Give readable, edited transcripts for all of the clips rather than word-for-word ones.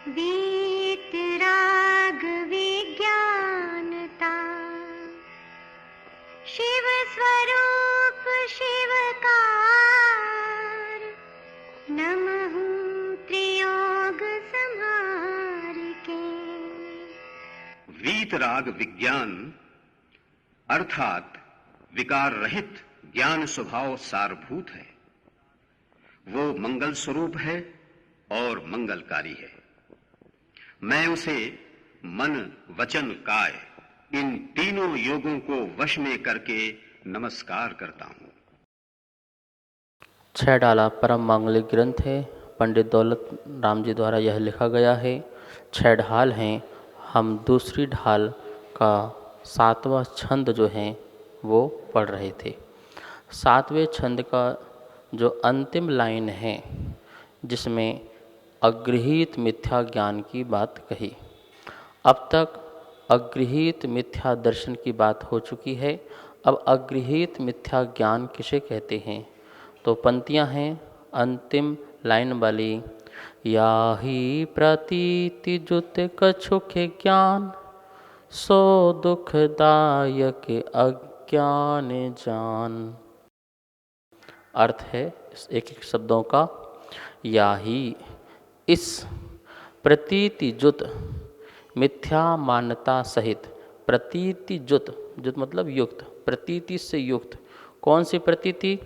वीतराग विज्ञानता, शिव स्वरूप शिवकार, नमः त्रियोग संहार के। वीतराग विज्ञान अर्थात विकार रहित ज्ञान स्वभाव सारभूत है। वो मंगल स्वरूप है और मंगलकारी है। मैं उसे मन वचन काय इन तीनों योगों को वश में करके नमस्कार करता हूं। 6 डाला परम मांगलिक ग्रंथ है। पंडित दौलत राम जी द्वारा यह लिखा गया है। 6 ढाल हैं। हम दूसरी ढाल का 7वां छंद जो है वो पढ़ रहे थे। 7वें छंद का जो अंतिम लाइन है जिसमें अगृहीत मिथ्या ज्ञान की बात कही। अब तक अगृहीत मिथ्या दर्शन की बात हो चुकी है। अब अगृहीत मिथ्या ज्ञान किसे कहते हैं? तो पंक्तियां हैं अंतिम लाइन वाली। या ही प्रतीति जुत कछुक ज्ञान, सो दुखदायक अज्ञान जान। अर्थ है एक एक शब्दों का। या ही इस प्रतीति जुत मिथ्या मान्यता सहित, प्रतीति जुत, जुत मतलब युक्त, प्रतीति से युक्त। कौन सी प्रतीति?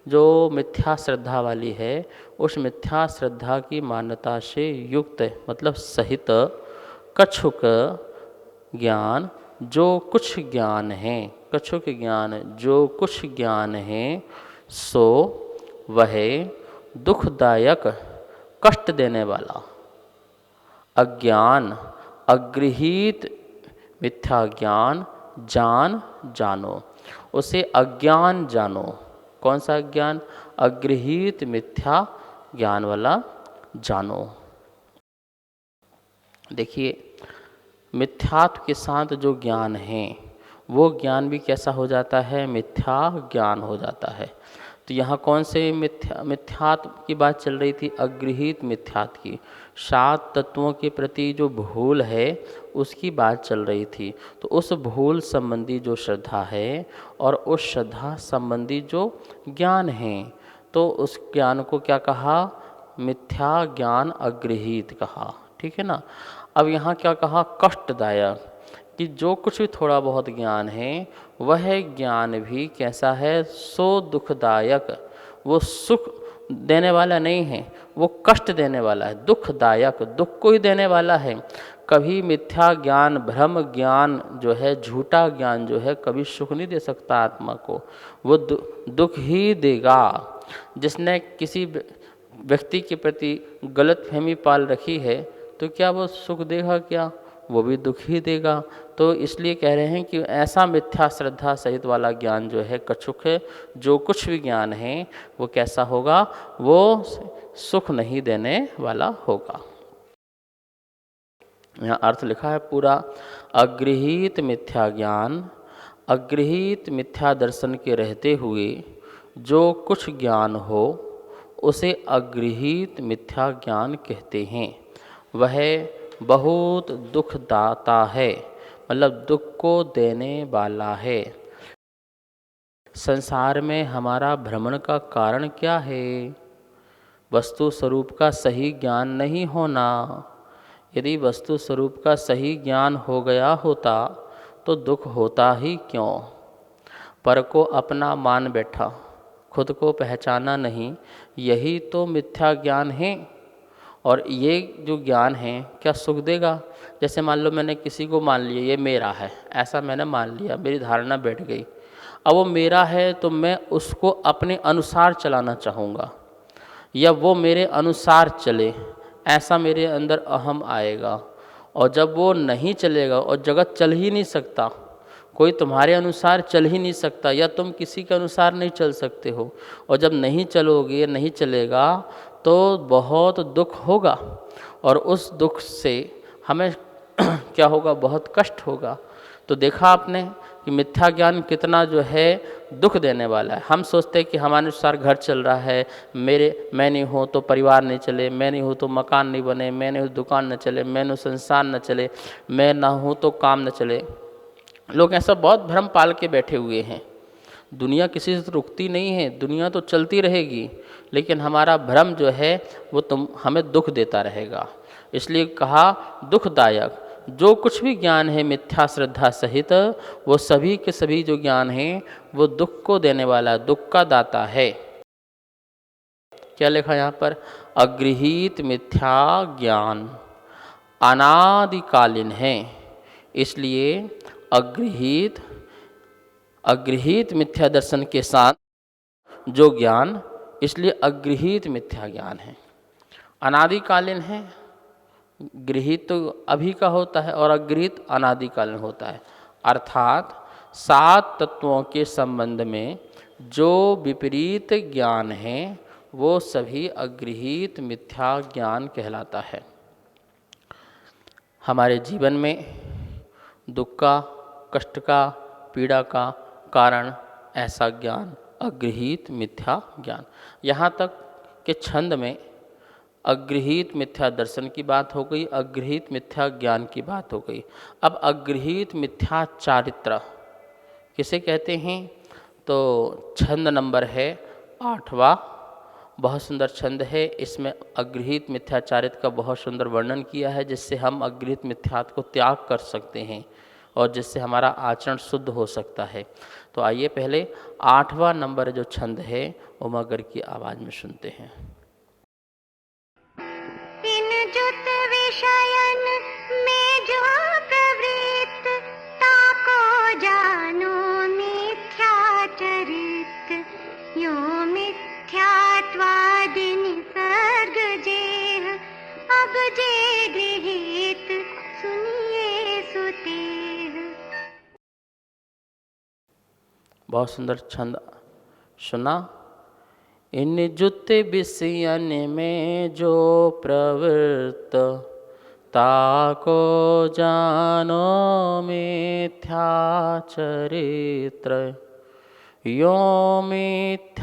जो मिथ्या श्रद्धा वाली है, उस मिथ्या श्रद्धा की मान्यता से युक्त मतलब सहित कछुक ज्ञान, जो कुछ ज्ञान है, कछुक ज्ञान जो कुछ ज्ञान है, सो वह दुखदायक कष्ट देने वाला अज्ञान अगृहीत मिथ्या ज्ञान जान जानो। उसे अज्ञान जानो। कौन सा ज्ञान? अगृहीत मिथ्या ज्ञान वाला जानो। देखिए, मिथ्यात्व के साथ जो ज्ञान है वो ज्ञान भी कैसा हो जाता है? मिथ्या ज्ञान हो जाता है। तो यहाँ कौन से मिथ्यात्व की बात चल रही थी? अगृहीत मिथ्यात्व की। 7 तत्वों के प्रति जो भूल है उसकी बात चल रही थी। तो उस भूल संबंधी जो श्रद्धा है और उस श्रद्धा संबंधी जो ज्ञान है, तो उस ज्ञान को क्या कहा? मिथ्या ज्ञान अगृहीत कहा। ठीक है ना। अब यहाँ क्या कहा? कष्टदायक, कि जो कुछ भी थोड़ा बहुत ज्ञान है वह ज्ञान भी कैसा है? सो दुखदायक, वो सुख देने वाला नहीं है, वो कष्ट देने वाला है। दुखदायक, दुख को ही देने वाला है। कभी मिथ्या ज्ञान, भ्रम ज्ञान जो है, झूठा ज्ञान जो है, कभी सुख नहीं दे सकता आत्मा को, वो दुख ही देगा। जिसने किसी व्यक्ति के प्रति गलतफहमी पाल रखी है तो क्या वो सुख देगा? क्या वो भी दुख ही देगा। तो इसलिए कह रहे हैं कि ऐसा मिथ्या श्रद्धा सहित वाला ज्ञान जो है कछुक है। जो कुछ भी ज्ञान है वो कैसा होगा? वो सुख नहीं देने वाला होगा। यहाँ अर्थ लिखा है पूरा। अगृहीत मिथ्या ज्ञान, अगृहीत मिथ्या दर्शन के रहते हुए जो कुछ ज्ञान हो उसे अगृहीत मिथ्या ज्ञान कहते हैं। वह बहुत दुखदाता है, मतलब दुख को देने वाला है। संसार में हमारा भ्रमण का कारण क्या है? वस्तु स्वरूप का सही ज्ञान नहीं होना। यदि वस्तु स्वरूप का सही ज्ञान हो गया होता तो दुख होता ही क्यों? पर को अपना मान बैठा, खुद को पहचाना नहीं, यही तो मिथ्या ज्ञान है। और ये जो ज्ञान है क्या सुख देगा? जैसे मान लो मैंने किसी को मान लिया ये मेरा है, ऐसा मैंने मान लिया, मेरी धारणा बैठ गई। अब वो मेरा है तो मैं उसको अपने अनुसार चलाना चाहूँगा, या वो मेरे अनुसार चले, ऐसा मेरे अंदर अहम आएगा। और जब वो नहीं चलेगा, और जगत चल ही नहीं सकता, कोई तुम्हारे अनुसार चल ही नहीं सकता, या तुम किसी के अनुसार नहीं चल सकते हो। और जब नहीं चलोगे, नहीं चलेगा तो बहुत दुख होगा, और उस दुख से हमें क्या होगा? बहुत कष्ट होगा। तो देखा आपने कि मिथ्या ज्ञान कितना जो है दुख देने वाला है। हम सोचते हैं कि हमारे अनुसार घर चल रहा है, मैं नहीं हूँ तो परिवार नहीं चले, मैं नहीं हूँ तो मकान नहीं बने, मैं नहीं हूँ तो दुकान न चले, मैं नहीं संसार न चले, मैं ना हूँ तो काम न चले। लोग ऐसा बहुत भ्रम पाल के बैठे हुए हैं। दुनिया किसी से रुकती नहीं है, दुनिया तो चलती रहेगी, लेकिन हमारा भ्रम जो है वो हमें दुख देता रहेगा। इसलिए कहा दुखदायक जो कुछ भी ज्ञान है मिथ्या श्रद्धा सहित, वो सभी के सभी जो ज्ञान है वो दुख को देने वाला, दुख का दाता है। क्या लिखा यहाँ पर? अगृहीत मिथ्या ज्ञान अनादिकालीन है, इसलिए अगृहीत मिथ्या दर्शन के साथ जो ज्ञान, इसलिए अगृहीत मिथ्या ज्ञान है, अनादिकालीन है। गृहीत तो अभी का होता है और अगृहीत अनादिकालीन होता है। अर्थात 7 तत्वों के संबंध में जो विपरीत ज्ञान है वो सभी अगृहीत मिथ्या ज्ञान कहलाता है। हमारे जीवन में दुख का, कष्ट का, पीड़ा का कारण ऐसा ज्ञान अगृहीत मिथ्या ज्ञान। यहाँ तक कि छंद में अगृहीत मिथ्या दर्शन की बात हो गई, अगृहीत मिथ्या ज्ञान की बात हो गई। अब अगृहीत मिथ्या चारित्र किसे कहते हैं? तो छंद नंबर है 8वां, बहुत सुंदर छंद है। इसमें अगृहीत मिथ्या चारित्र का बहुत सुंदर वर्णन किया है, जिससे हम अगृहीत मिथ्यात्व को त्याग कर सकते हैं और जिससे हमारा आचरण शुद्ध हो सकता है। तो आइए पहले 8वां नंबर जो छंद है वो मगर की आवाज़ में सुनते हैं। इन जुत विषयन में जो प्रवृत्त, ताको जानो मिथ्या चरित, यो मिथ्यात्वादि निसर्ग जेह, अब जे गृहीत सुनिए सुतेह। बहुत सुंदर छंद सुना। इन जुत विषयन में जो प्रवृत्त, ताको जानो मिथ्या चरित्र, यो मिथ्यात्ववादी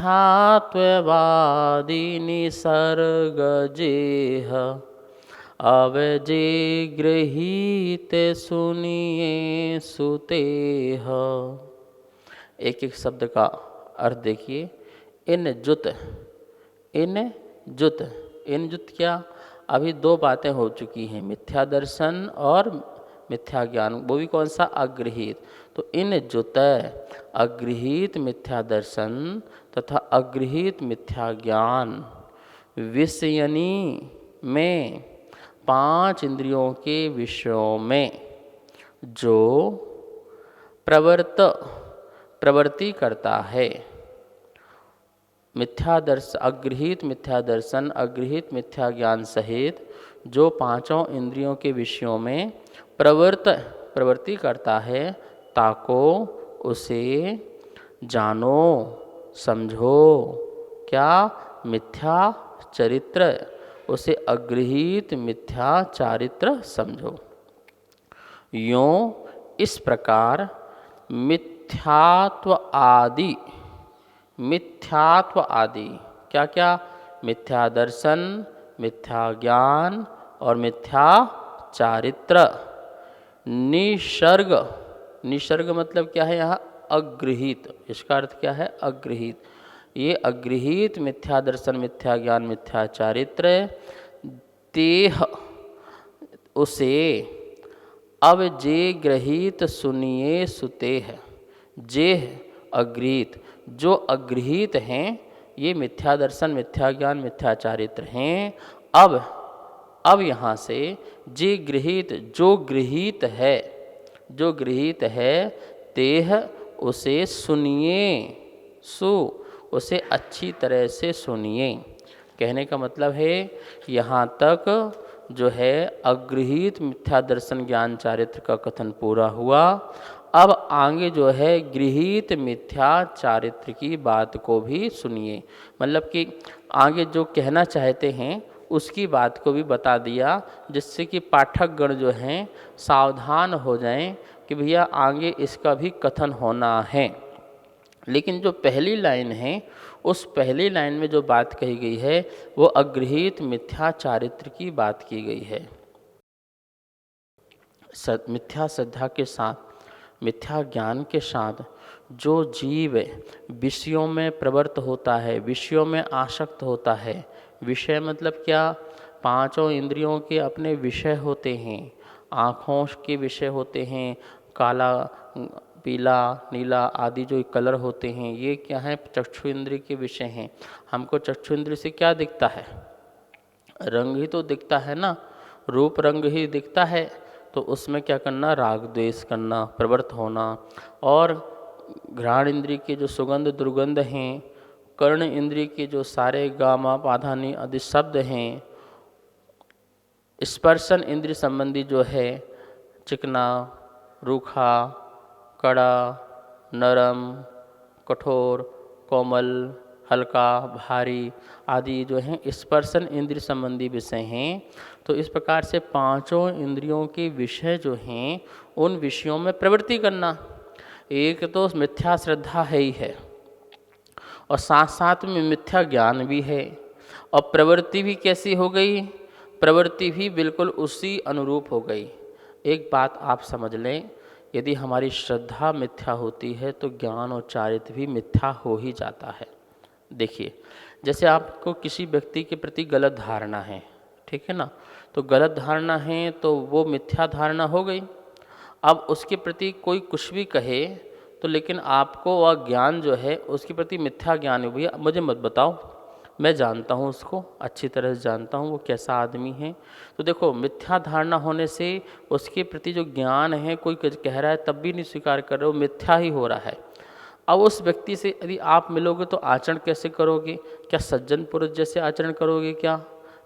निसर्ग जेह, अब जे गृहीत सुनिए सुतेह। एक एक शब्द का अर्थ देखिए। इन जुत क्या? अभी 2 बातें हो चुकी हैं, मिथ्या दर्शन और मिथ्या ज्ञान। वो भी कौन सा? अगृहीत। तो इन जुत अगृहीत मिथ्या दर्शन तथा अगृहीत मिथ्या ज्ञान विषयनी में 5 इंद्रियों के विषयों में जो प्रवृत्ति करता है। मिथ्या दर्शन, अगृहीत मिथ्या दर्शन, अगृहीत मिथ्या ज्ञान सहित जो 5 इंद्रियों के विषयों में प्रवृत्ति करता है, ताको उसे जानो समझो। क्या? मिथ्या चरित्र, उसे अगृहीत मिथ्या चारित्र समझो। यों इस प्रकार मिथ्यात्व आदि क्या क्या? मिथ्या दर्शन, मिथ्या ज्ञान और मिथ्या चारित्र निसर्ग मतलब क्या है यहाँ? अगृहीत। इसका अर्थ क्या है? अगृहीत। ये अगृहीत मिथ्या दर्शन, मिथ्या ज्ञान, मिथ्या चारित्र तेह उसे अब जे गृहीत सुनिए सुतेह। जेह अगृहीत, जो अगृहीत हैं ये मिथ्या दर्शन, मिथ्या ज्ञान, मिथ्या चारित्र हैं। अब यहाँ से जे गृहीत, जो गृहीत है तेह उसे सुनिए, उसे अच्छी तरह से सुनिए। कहने का मतलब है यहाँ तक जो है अगृहीत मिथ्या दर्शन ज्ञान चारित्र का कथन पूरा हुआ। अब आगे जो है गृहीत मिथ्या चारित्र की बात को भी सुनिए। मतलब कि आगे जो कहना चाहते हैं उसकी बात को भी बता दिया, जिससे कि पाठकगण जो हैं सावधान हो जाएं, कि भैया आगे इसका भी कथन होना है। लेकिन जो पहली लाइन है, उस पहली लाइन में जो बात कही गई है वो अगृहीत मिथ्या चारित्र की बात की गई है। मिथ्या श्रद्धा के साथ, मिथ्या ज्ञान के साथ जो जीव विषयों में प्रवृत्त होता है, विषयों में आसक्त होता है। विषय मतलब क्या? पांचों इंद्रियों के अपने विषय होते हैं। आँखों के विषय होते हैं, काला, पीला, नीला आदि जो कलर होते हैं, ये क्या है? चक्षु इंद्रिय के विषय हैं। हमको चक्षु इंद्रिय से क्या दिखता है? रंग ही तो दिखता है ना, रूप रंग ही दिखता है। तो उसमें क्या करना? राग द्वेष करना, प्रवृत्त होना। और घ्राण इंद्रिय के जो सुगंध दुर्गंध हैं, कर्ण इंद्रिय के जो सारे गामा पाधानी आदि शब्द हैं, स्पर्शन इंद्रिय संबंधी जो है चिकना, रूखा, कड़ा, नरम, कठोर, कोमल, हल्का, भारी आदि जो हैं स्पर्शन इंद्रिय संबंधी विषय हैं। तो इस प्रकार से पांचों इंद्रियों के विषय जो हैं उन विषयों में प्रवृत्ति करना, एक तो मिथ्या श्रद्धा है ही है, और साथ साथ में मिथ्या ज्ञान भी है। और प्रवृत्ति भी कैसी हो गई? प्रवृत्ति भी बिल्कुल उसी अनुरूप हो गई। एक बात आप समझ लें, यदि हमारी श्रद्धा मिथ्या होती है तो ज्ञान और चारित्र भी मिथ्या हो ही जाता है। देखिए, जैसे आपको किसी व्यक्ति के प्रति गलत धारणा है, ठीक है ना, तो गलत धारणा है तो वो मिथ्या धारणा हो गई। अब उसके प्रति कोई कुछ भी कहे तो लेकिन आपको वह ज्ञान जो है उसके प्रति मिथ्या ज्ञान है। भैया मुझे मत बताओ, मैं जानता हूँ उसको, अच्छी तरह से जानता हूँ वो कैसा आदमी है। तो देखो, मिथ्या धारणा होने से उसके प्रति जो ज्ञान है, कोई कह रहा है तब भी नहीं स्वीकार कर रहे हो, मिथ्या ही हो रहा है। अब उस व्यक्ति से यदि आप मिलोगे तो आचरण कैसे करोगे? क्या सज्जन पुरुष जैसे आचरण करोगे क्या?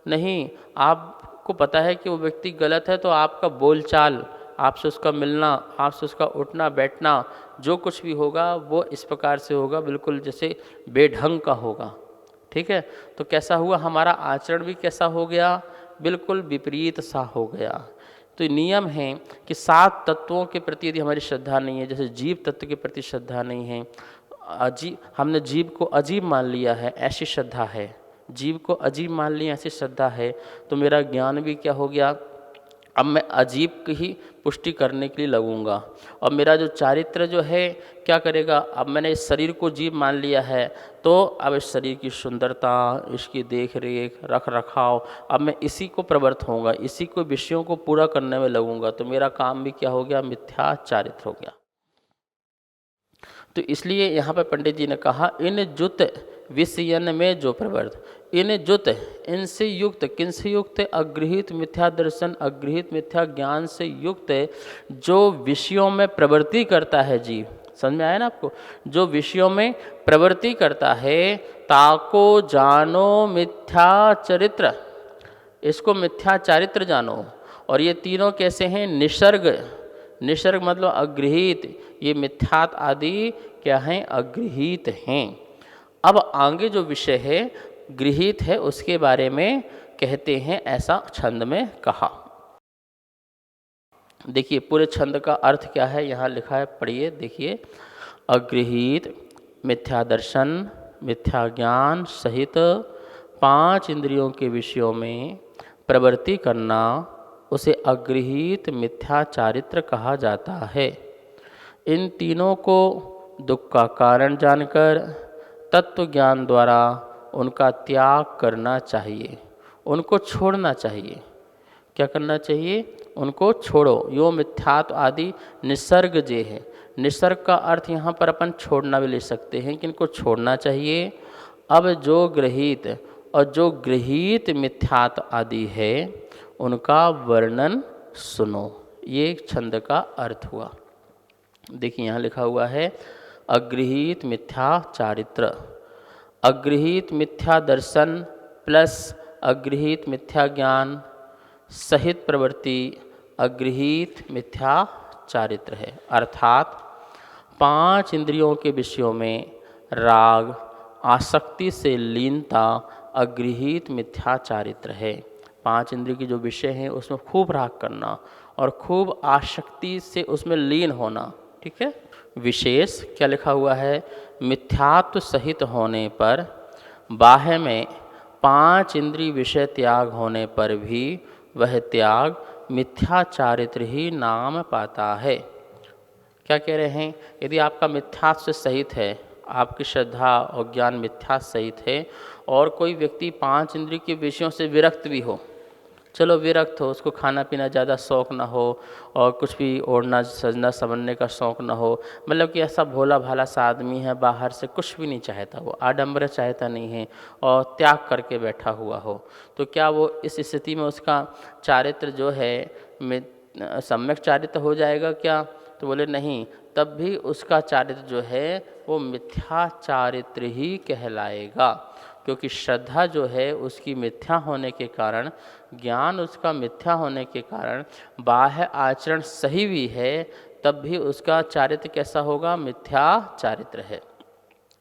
नहीं। आपको पता है कि वो व्यक्ति गलत है, तो आपका बोलचाल, आपसे उसका मिलना, आपसे उसका उठना बैठना, जो कुछ भी होगा वो इस प्रकार से होगा, बिल्कुल जैसे बेढंग का होगा। ठीक है, तो कैसा हुआ? हमारा आचरण भी कैसा हो गया? बिल्कुल विपरीत सा हो गया। तो नियम है कि 7 तत्वों के प्रति यदि हमारी श्रद्धा नहीं है, जैसे जीव तत्व के प्रति श्रद्धा नहीं है, हमने जीव को अजीब मान लिया है, ऐसी श्रद्धा है, जीव को अजीब मान लिया ऐसी श्रद्धा है, तो मेरा ज्ञान भी क्या हो गया? अब मैं अजीब की ही पुष्टि करने के लिए लगूंगा। और मेरा जो चारित्र जो है क्या करेगा? अब मैंने इस शरीर को जीव मान लिया है, तो अब इस शरीर की सुंदरता, इसकी देख रेख, रख रखाव, अब मैं इसी को प्रवृत्त होऊंगा, इसी को विषयों को पूरा करने में लगूंगा। तो मेरा काम भी क्या हो गया? मिथ्या चारित्र हो गया। तो इसलिए यहाँ पर पंडित जी ने कहा, इन जुत विषयन में जो प्रवृत्त, इन जुत, इनसे युक्त, किनसे युक्त? अगृहीत मिथ्या दर्शन, अगृहीत मिथ्या ज्ञान से युक्त जो विषयों में प्रवृत्ति करता है जीव। समझ में आया ना आपको? जो विषयों में प्रवृत्ति करता है, ताको जानो मिथ्या चरित्र, इसको मिथ्या चारित्र जानो। और ये तीनों कैसे हैं? निसर्ग, निसर्ग मतलब अगृहीत, ये मिथ्यात आदि क्या हैं? अगृहीत हैं। अब आगे जो विषय है गृहीत है, उसके बारे में कहते हैं, ऐसा छंद में कहा। देखिए पूरे छंद का अर्थ क्या है, यहाँ लिखा है, पढ़िए, देखिए। अगृहीत मिथ्या दर्शन, मिथ्या ज्ञान सहित 5 इंद्रियों के विषयों में प्रवृत्ति करना, उसे अगृहीत मिथ्या चारित्र कहा जाता है। इन तीनों को दुख का कारण जानकर तत्व ज्ञान द्वारा उनका त्याग करना चाहिए, उनको छोड़ना चाहिए। क्या करना चाहिए? उनको छोड़ो। यो मिथ्यात्व आदि निसर्ग जे है, निसर्ग का अर्थ यहाँ पर अपन छोड़ना भी ले सकते हैं कि इनको छोड़ना चाहिए। अब जो गृहीत और जो गृहीत मिथ्यात्व आदि है उनका वर्णन सुनो। ये छंद का अर्थ हुआ। देखिए यहाँ लिखा हुआ है, अगृहीत मिथ्या चारित्र, अगृहीत मिथ्या दर्शन प्लस अगृहीत मिथ्या ज्ञान सहित प्रवृत्ति अगृहीत मिथ्या चारित्र है। अर्थात 5 इंद्रियों के विषयों में राग, आसक्ति से लीनता अगृहीत मिथ्या चारित्र है। 5 इंद्रिय के जो विषय हैं उसमें खूब राग करना और खूब आसक्ति से उसमें लीन होना। ठीक है। विशेष क्या लिखा हुआ है, मिथ्यात्व सहित होने पर, बाह्य में 5 इंद्रिय विषय त्याग होने पर भी वह त्याग मिथ्या चारित्र ही नाम पाता है। क्या कह रहे हैं, यदि आपका मिथ्यात्व से सहित है, आपकी श्रद्धा और ज्ञान मिथ्या सहित है, और कोई व्यक्ति 5 इंद्रिय के विषयों से विरक्त भी हो, चलो विरक्त हो, उसको खाना पीना ज़्यादा शौक़ ना हो और कुछ भी ओढ़ना सजना संवरने का शौक़ ना हो, मतलब कि ऐसा भोला भाला सा आदमी है, बाहर से कुछ भी नहीं चाहता, वो आडंबर चाहता नहीं है और त्याग करके बैठा हुआ हो, तो क्या वो इस स्थिति में उसका चारित्र जो है सम्यक चारित्र हो जाएगा क्या? तो बोले नहीं, तब भी उसका चारित्र जो है वो मिथ्या चारित्र ही कहलाएगा, क्योंकि श्रद्धा जो है उसकी मिथ्या होने के कारण, ज्ञान उसका मिथ्या होने के कारण, बाह्य आचरण सही भी है तब भी उसका चारित्र कैसा होगा, मिथ्या चारित्र है।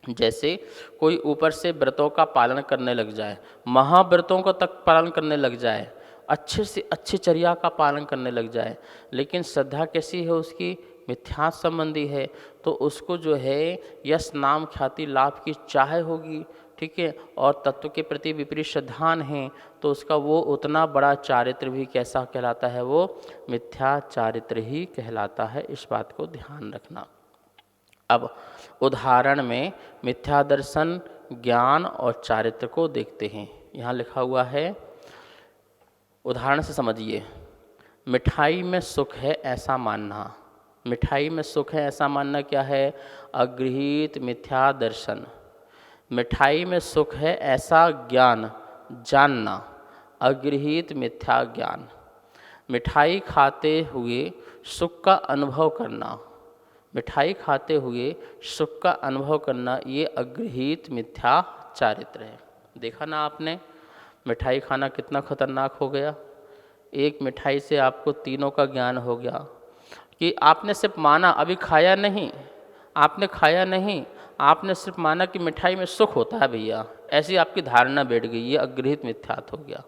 जैसे कोई ऊपर से व्रतों का पालन करने लग जाए, महाव्रतों को तक पालन करने लग जाए, अच्छे से अच्छी चर्या का पालन करने लग जाए, लेकिन श्रद्धा कैसी है उसकी, मिथ्या संबंधी है, तो उसको जो है यश नाम ख्याति लाभ की चाह होगी। ठीक है। और तत्व के प्रति विपरीत श्रद्धान है तो उसका वो उतना बड़ा चारित्र भी कैसा कहलाता है, वो मिथ्या चारित्र ही कहलाता है। इस बात को ध्यान रखना। अब उदाहरण में मिथ्या दर्शन, ज्ञान और चारित्र को देखते हैं। यहाँ लिखा हुआ है, उदाहरण से समझिए। मिठाई में सुख है ऐसा मानना, मिठाई में सुख है ऐसा मानना क्या है, अगृहीत मिथ्या दर्शन। मिठाई में सुख है ऐसा ज्ञान जानना, अगृहीत मिथ्या ज्ञान। मिठाई खाते हुए सुख का अनुभव करना, मिठाई खाते हुए सुख का अनुभव करना, ये अगृहीत मिथ्या चारित्र है। देखा ना आपने, मिठाई खाना कितना खतरनाक हो गया। एक मिठाई से आपको तीनों का ज्ञान हो गया कि आपने सिर्फ माना, अभी खाया नहीं, आपने खाया नहीं, आपने सिर्फ माना कि मिठाई में सुख होता है भैया, ऐसी आपकी धारणा बैठ गई, ये अगृहीत मिथ्यात्व हो गया।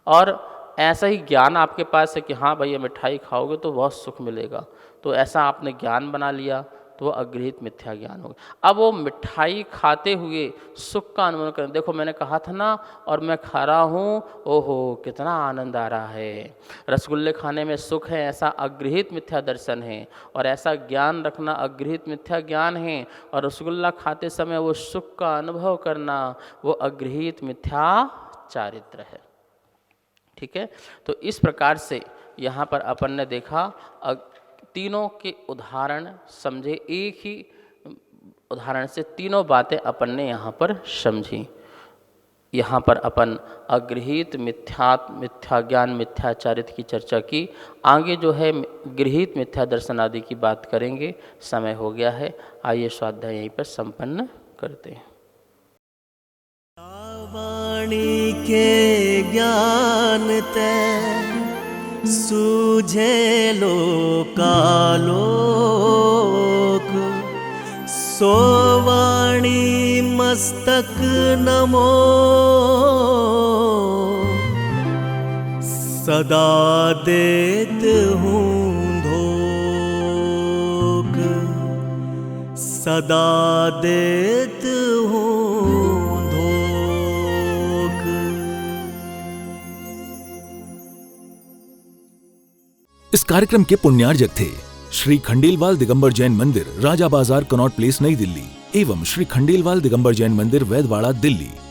और ऐसा ही ज्ञान आपके पास है कि हाँ भैया मिठाई खाओगे तो बहुत सुख मिलेगा, तो ऐसा आपने ज्ञान बना लिया, तो वो अगृहीत मिथ्या ज्ञान हो गया। अब वो मिठाई खाते हुए सुख का अनुभव करें, देखो मैंने कहा था ना और मैं खा रहा हूँ, ओहो कितना आनंद आ रहा है। रसगुल्ले खाने में सुख है ऐसा अगृहीत मिथ्या दर्शन है, और ऐसा ज्ञान रखना अगृहीत मिथ्या ज्ञान है, और रसगुल्ला खाते समय वो सुख का अनुभव करना वो अगृहीत मिथ्या चारित्र है। ठीक है। तो इस प्रकार से यहाँ पर अपन ने देखा, तीनों के उदाहरण समझे, एक ही उदाहरण से तीनों बातें अपन ने यहाँ पर समझी। यहाँ पर अपन अगृहीत मिथ्या ज्ञान मिथ्या चारित्र की चर्चा की। आगे जो है गृहीत मिथ्या दर्शन आदि की बात करेंगे। समय हो गया है, आइए स्वाध्याय यहीं पर संपन्न करते हैं। वाणी के ज्ञान ते सूझे लोकालोक, सो वाणी मस्तक नमो, सदा देत हूँ धोख, सदा देत हूँ धोख। इस कार्यक्रम के पुण्यार्जक थे श्री खंडेलवाल दिगंबर जैन मंदिर, राजा बाजार, कनॉट प्लेस, नई दिल्ली, एवं श्री खंडेलवाल दिगंबर जैन मंदिर, वैदवाड़ा, दिल्ली।